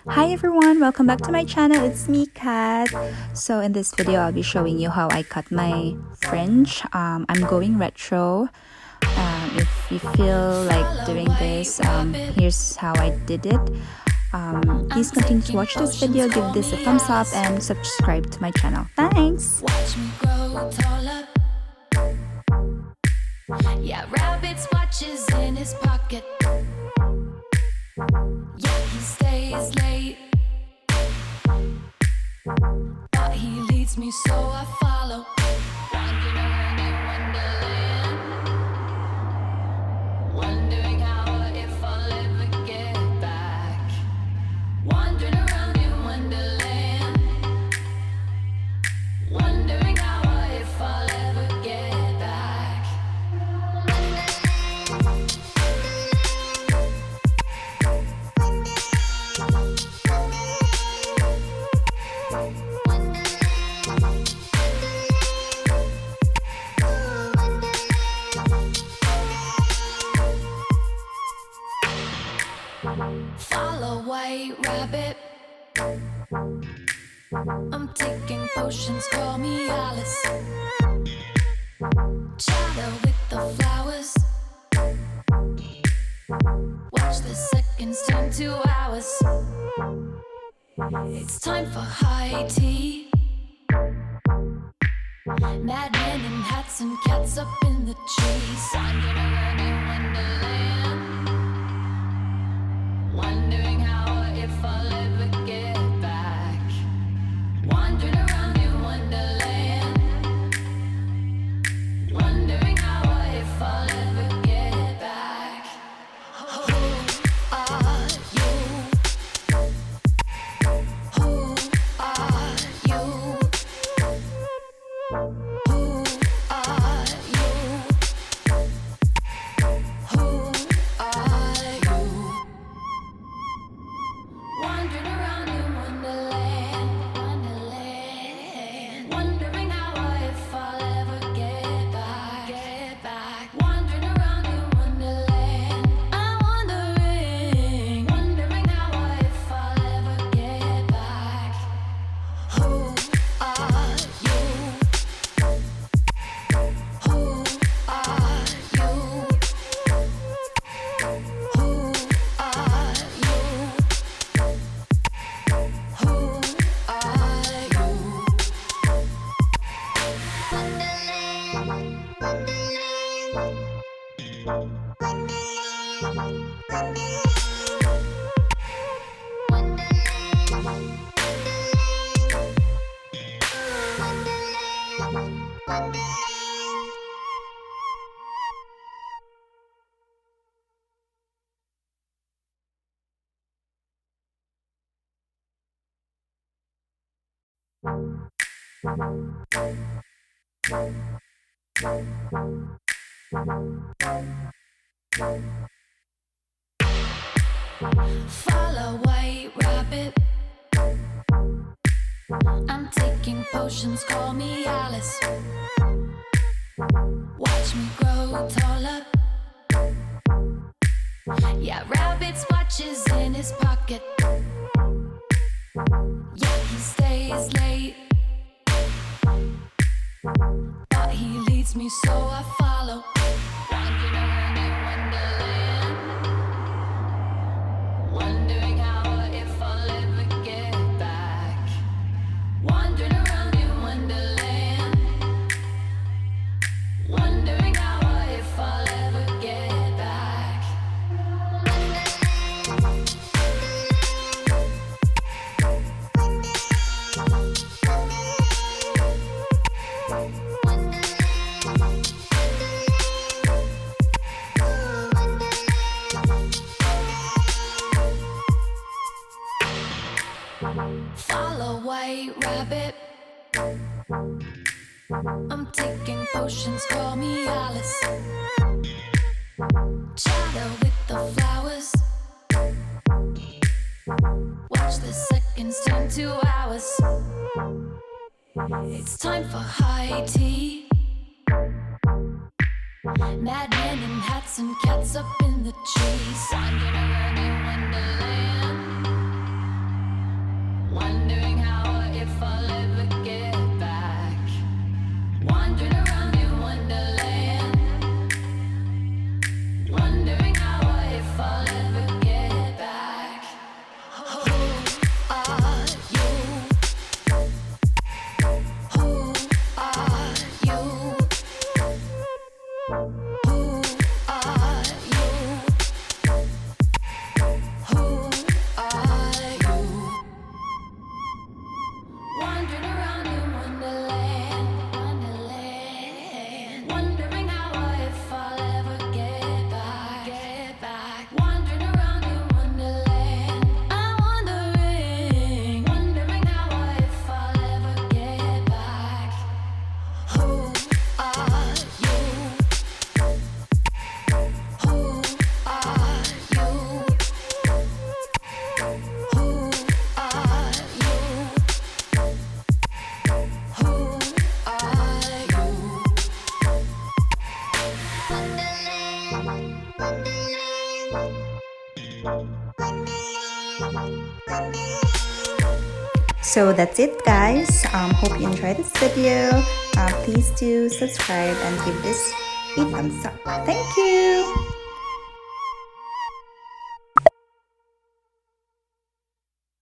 Hi everyone, welcome back to my channel. It's me, Kat. So in this video, I'll be showing you how I cut my fringe. I'm going retro. If you feel like doing this, here's how I did it. Please continue to watch this video, give this a thumbs up, and subscribe to my channel. Thanks! Watch me grow taller. Yeah, rabbit's watches in his pocket. Yeah, he stays late, but he leads me, so I follow. Wandering around in Wonderland, wondering how or if I'll ever get back. Wandering around in Wonderland, wondering how or if I'll ever get back. Follow white rabbit. I'm taking potions, call me Alice. Chatter with the flowers. Watch the seconds turn to hours. It's time for high tea. Madmen in hats and cats up in the trees. Wandering around in Wonderland, wondering how or if I'll ever get back. Wandering around in Wonderland, wondering how or if I'll ever get back. Who are you? Who are you? Who are you? Who are you? Wandering around in Wonderland, Wonderland, wondering how or if I'll ever get back. Wandering around in Wonderland, I'm wondering how or if I'll ever get back. Who are you? Who are you? Who are you? Who are you? Follow white rabbit. I'm taking potions, call me Alice. Watch me grow taller. Yeah, rabbit's watches in his pocket. Yeah, he stays late, but he leads me, so I follow. Wandering around in Wonderland, wondering how or if I'll ever get back. Wandering around in Wonderland, wondering how or if I'll ever get back. Follow white rabbit. I'm taking potions, call me Alice. Chatter with the flowers. Watch the seconds turn to hours. It's time for high tea. Madmen in hats and cats up in the trees. Wandering around in Wonderland, So that's it, guys. Hope you enjoyed this video. Please do subscribe and give this a thumbs up. Thank you.